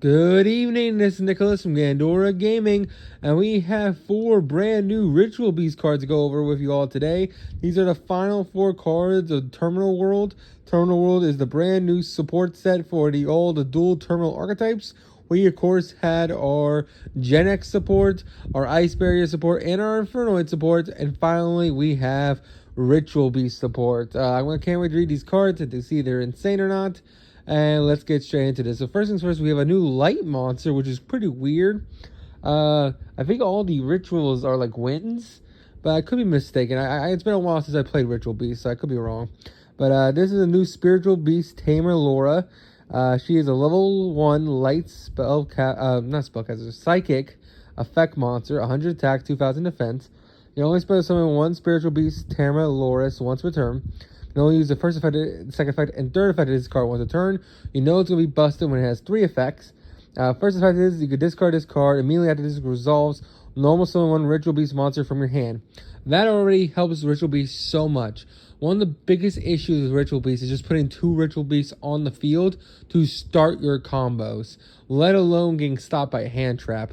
Good evening, this is Nicholas from Gandora Gaming, and we have 4 brand new Ritual Beast cards to go over with you all today. These are the final 4 cards of Terminal World. Terminal World is the brand new support set for all the dual terminal archetypes. We, of course, had our Gen X support, our Ice Barrier support, and our Infernoid support, and finally we have Ritual Beast support. I can't wait to read these cards and to see if they're insane or not. And let's get straight into this. So first things first, we have a new light monster, which is pretty weird. I think all the rituals are like wins, but I could be mistaken. It's been a while since I played Ritual Beast, so I could be wrong. But this is a new Spiritual Beast Tamer Laura. She is a level 1 light psychic effect monster, 100 attack, 2000 defense. You only spell summon 1 Spiritual Beast Tamer Loris once per turn. You can only use the first effect, second effect, and third effect of this card once a turn. You know it's going to be busted when it has 3 effects. First effect is you can discard this card. Immediately after this resolves, normal summon 1 Ritual Beast monster from your hand. That already helps Ritual Beast so much. One of the biggest issues with Ritual Beast is just putting 2 Ritual Beasts on the field to start your combos, let alone getting stopped by a hand trap.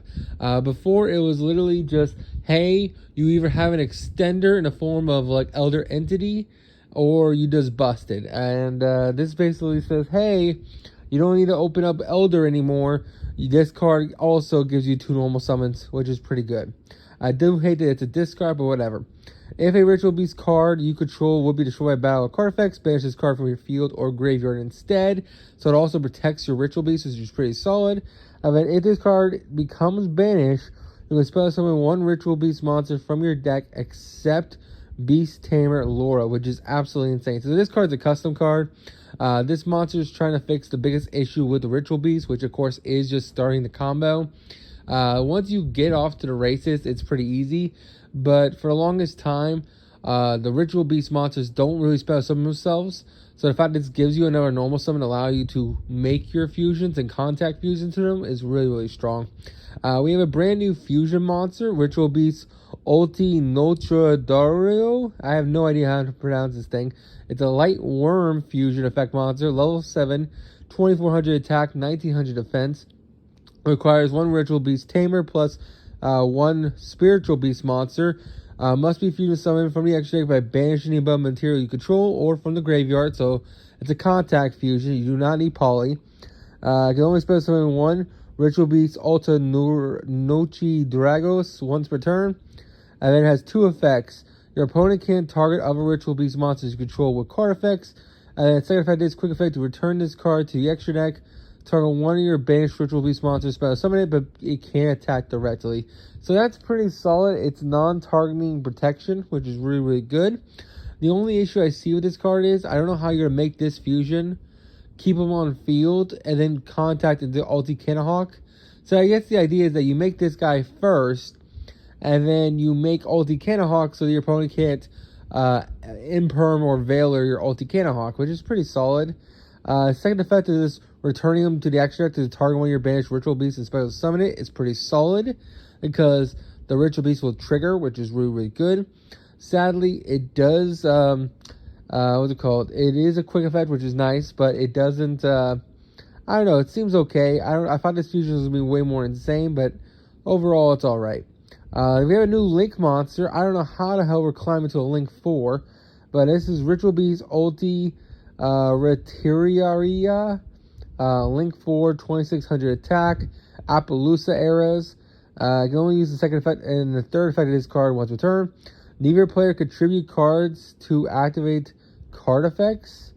Before, it was literally just, hey, you either have an extender in the form of like Elder Entity, or you just busted. And this basically says, hey, you don't need to open up Elder anymore. This card also gives you 2 normal summons, which is pretty good. I do hate that it's a discard, but whatever. If a Ritual Beast card you control would be destroyed by battle card effects, banish this card from your field or graveyard instead. So it also protects your Ritual Beast, which is pretty solid. And then if this card becomes banished, you can spell summon 1 Ritual Beast monster from your deck except Beast Tamer Laura, which is absolutely insane. So this card's a custom card. This monster is trying to fix the biggest issue with the Ritual Beast, which of course is just starting the combo. Once you get off to the races, it's pretty easy. But for the longest time, the Ritual Beast monsters don't really spell summon themselves. So the fact that this gives you another normal summon, allow you to make your fusions and contact fusions to them, is really, really strong. We have a brand new fusion monster, Ritual Beast Ulti Notradario. I have no idea how to pronounce this thing. It's a light worm fusion effect monster, level 7, 2400 attack, 1900 defense. Requires 1 Ritual Beast Tamer plus 1 Spiritual Beast monster. Must be fusion summoned from the extra deck by banishing the above material you control or from the graveyard. So it's a contact fusion. You do not need poly. You can only spell summon 1 Ritual Beast Alta Nochi Dragos once per turn. And then it has 2 effects. Your opponent can't target other Ritual Beast monsters you control with card effects. And then second effect is quick effect to return this card to the extra deck. Target 1 of your banished Ritual Beast monsters, spell summon it, but it can't attack directly. So that's pretty solid. It's non-targeting protection, which is really, really good. The only issue I see with this card is I don't know how you're going to make this fusion, keep them on field, and then contact into Ulti Cannahawk. So I guess the idea is that you make this guy first, and then you make Ulti Cannahawk so your opponent can't imperm or Veiler your Ulti Cannahawk, which is pretty solid. Second effect is returning them to the extra deck to target 1 of your banished Ritual Beasts and special summon it. It's pretty solid because the Ritual Beast will trigger, which is really, really good. Sadly, it does, what's it called? It is a quick effect, which is nice, but it doesn't, I don't know, it seems okay. I thought this fusion was going to be way more insane, but overall, it's alright. We have a new Link monster. I don't know how the hell we're climbing to a Link 4, but this is Ritual Beast Ulti Retiraria. Link 4, 2600 attack, Appaloosa eras. You can only use the second effect and the third effect of this card once per turn. Neither player contribute cards to activate card effects.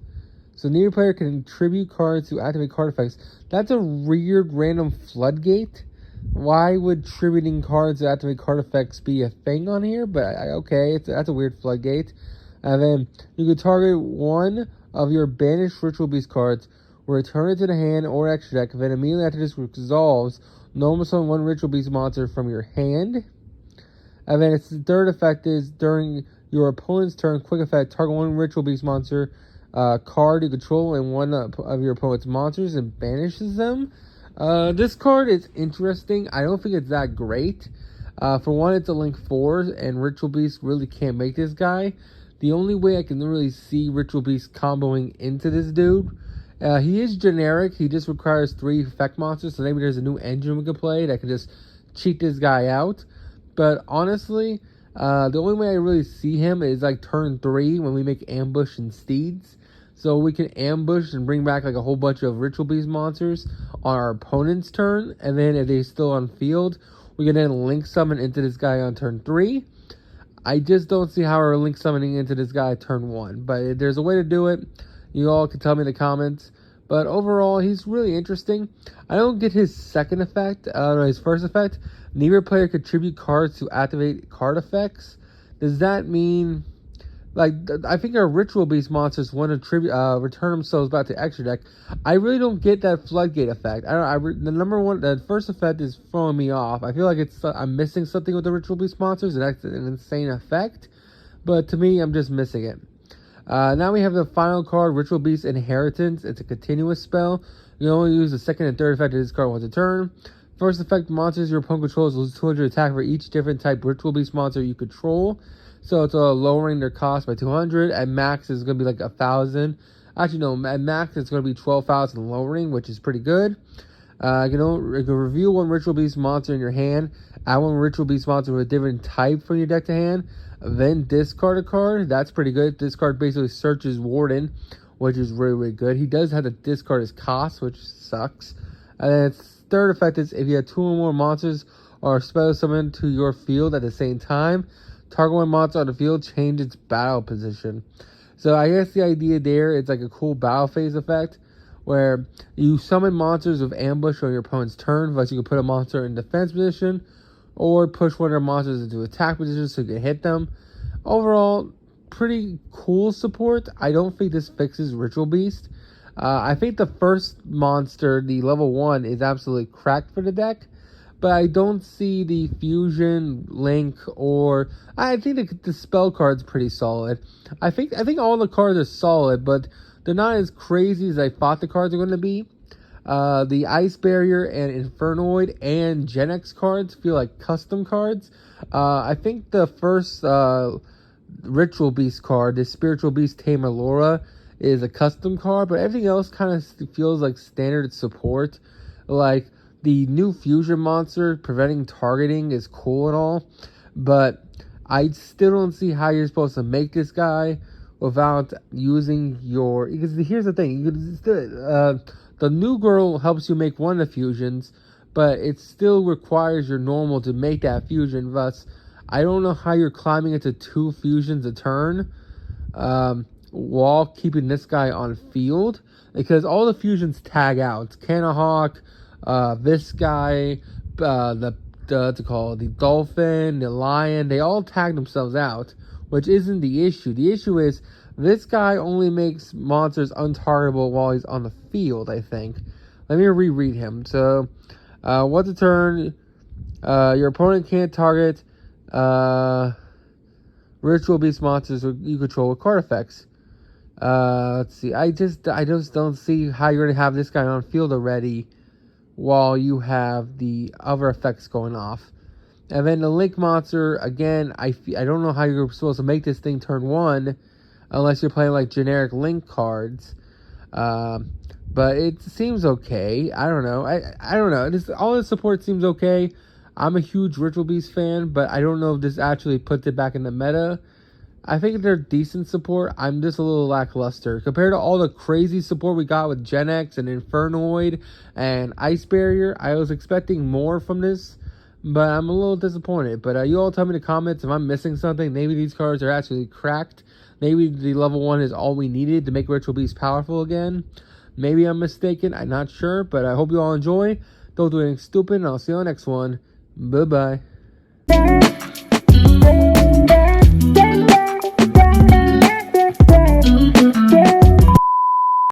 So neither player can contribute cards to activate card effects. That's a weird random floodgate. Why would tributing cards to activate card effects be a thing on here? But okay, that's a weird floodgate. And then you can target 1 of your banished Ritual Beast cards, return it to the hand or extra deck, and then immediately after this resolves, normal summon 1 Ritual Beast monster from your hand. And then its third effect is during your opponent's turn, quick effect, target 1 Ritual Beast monster card you control and 1 of your opponent's monsters and banishes them. This card is interesting. I don't think it's that great. For one, it's a Link 4, and Ritual Beast really can't make this guy. The only way I can really see Ritual Beast comboing into this dude He is generic. He just requires 3 effect monsters, so maybe there's a new engine we could play that could just cheat this guy out. But honestly, the only way I really see him is like turn 3 when we make Ambush and Steeds. So we can ambush and bring back like a whole bunch of Ritual Beast monsters on our opponent's turn. And then if they're still on field, we can then link summon into this guy on turn 3. I just don't see how we're link summoning into this guy turn 1. But if there's a way to do it, you all can tell me in the comments. But overall, he's really interesting. I don't get his second effect, his first effect. Neither player contribute cards to activate card effects. Does that mean, like, I think our Ritual Beast monsters want to return themselves back to extra deck. I really don't get that Floodgate effect. The first effect is throwing me off. I feel like I'm missing something with the Ritual Beast monsters, and that's an insane effect. But to me, I'm just missing it. Now we have the final card, Ritual Beast Inheritance. It's a continuous spell. You can only use the second and third effect of this card once a turn. First effect, monsters your opponent controls lose 200 attack for each different type Ritual Beast monster you control. So it's lowering their cost by 200. At max, it's going to be like 1,000. Actually, no, at max, it's going to be 12,000 lowering, which is pretty good. You can reveal 1 Ritual Beast monster in your hand. Add 1 Ritual Beast monster with a different type from your deck to hand. Then discard a card. That's pretty good. This card basically searches Warden, which is really, really good. He does have to discard his cost, which sucks. And then its third effect is if you have 2 or more monsters or spell summoned to your field at the same time, target 1 monster on the field, change its battle position. So I guess the idea there, it's like a cool battle phase effect where you summon monsters with ambush on your opponent's turn, thus you can put a monster in defense position or push one of their monsters into attack position so you can hit them. Overall, pretty cool support. I don't think this fixes Ritual Beast. I think the first monster, the level 1, is absolutely cracked for the deck. But I don't see the fusion, link, or I think the spell card's pretty solid. I think all the cards are solid, but they're not as crazy as I thought the cards are going to be. The Ice Barrier and Infernoid and Gen X cards feel like custom cards. I think the first Ritual Beast card, the Spiritual Beast Tamer Laura, is a custom card, but everything else kind of feels like standard support. Like the new fusion monster preventing targeting is cool and all, but I still don't see how you're supposed to make this guy without using your. Because here's the thing, the new girl helps you make 1 of the fusions, but it still requires your normal to make that fusion. Thus, I don't know how you're climbing into 2 fusions a turn while keeping this guy on field, because all the fusions tag out. Canahawk, this guy, the dolphin, the lion, they all tag themselves out, which isn't the issue. The issue is this guy only makes monsters untargetable while he's on the field, I think. Let me reread him. So, once a turn, your opponent can't target Ritual Beast monsters you control with card effects. Let's see. I just don't see how you're going to have this guy on field already while you have the other effects going off. And then the Link monster, again, I don't know how you're supposed to make this thing turn 1 unless you're playing like generic Link cards. But it seems okay. I don't know. I don't know. All the support seems okay. I'm a huge Ritual Beast fan, but I don't know if this actually puts it back in the meta. I think they're decent support. I'm just a little lackluster. Compared to all the crazy support we got with Gen X and Infernoid and Ice Barrier, I was expecting more from this, but I'm a little disappointed. But you all tell me in the comments if I'm missing something. Maybe these cards are actually cracked. Maybe the level 1 is all we needed to make Ritual Beast powerful again. Maybe I'm mistaken. I'm not sure, but I hope you all enjoy. Don't do anything stupid, and I'll see you on the next one. Bye-bye.